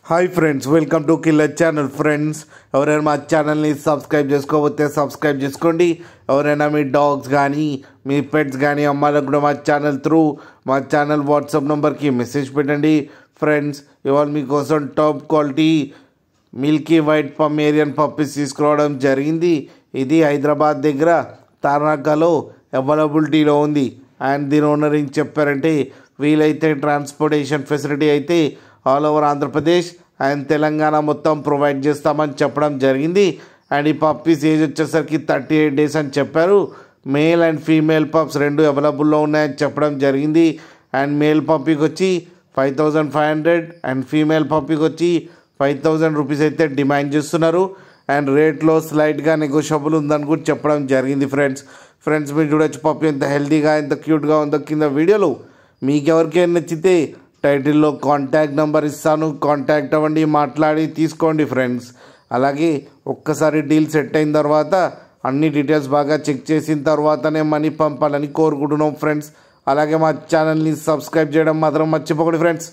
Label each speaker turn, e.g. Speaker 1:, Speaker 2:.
Speaker 1: Hi friends, welcome to killer channel. Friends, ఎవరైనా మా ఛానల్ని సబ్స్క్రైబ్ చేసుకోకపోతే సబ్స్క్రైబ్ చేసుకోండి. ఎవరైనా మీ డాగ్స్ కానీ మీ పెట్స్ కానీ అమ్మాయిలకు కూడా మా ఛానల్ త్రూ మా ఛానల్ వాట్సాప్ నెంబర్కి మెసేజ్ పెట్టండి. ఫ్రెండ్స్, ఇవాళ మీకోసం top quality Milky white Pomeranian puppies తీసుకురావడం జరిగింది. ఇది హైదరాబాద్ దగ్గర తార్నాకలో అవైలబిలిటీలో ఉంది. అండ్ దీని ఓనర్ ఏం చెప్పారంటే, వీలైతే ట్రాన్స్పోర్టేషన్ ఫెసిలిటీ అయితే all over Andhra Pradesh and Telangana మొత్తం ప్రొవైడ్ చేస్తామని చెప్పడం జరిగింది. అండ్ ఈ పప్పీస్ ఏజ్ వచ్చేసరికి 38 డేస్ అని చెప్పారు. మేల్ అండ్ ఫీమేల్ పప్స్ రెండు అవైలబుల్లో ఉన్నాయని చెప్పడం జరిగింది. అండ్ మేల్ పప్పీకి వచ్చి 5500 అండ్ ఫీమేల్ పప్పీకి వచ్చి 5000 రూపీస్ అయితే డిమాండ్ చేస్తున్నారు. అండ్ రేట్లో స్లైట్గా నెగోషియబుల్ ఉందని కూడా చెప్పడం జరిగింది. ఫ్రెండ్స్ మీరు చూడొచ్చు పప్పీ ఎంత హెల్తీగా ఎంత క్యూట్గా ఉందో కింద వీడియోలో. మీకు ఎవరికైనా నచ్చితే టైటిల్లో కాంటాక్ట్ నెంబర్ ఇస్తాను, కాంటాక్ట్ అవ్వండి, మాట్లాడి తీసుకోండి ఫ్రెండ్స్. అలాగే ఒక్కసారి డీల్ సెట్ అయిన తర్వాత అన్ని డీటెయిల్స్ బాగా చెక్ చేసిన తర్వాతనే మనీ పంపాలని కోరుకుంటున్నాం ఫ్రెండ్స్. అలాగే మా ఛానల్ని సబ్స్క్రైబ్ చేయడం మాత్రం మర్చిపోకండి ఫ్రెండ్స్.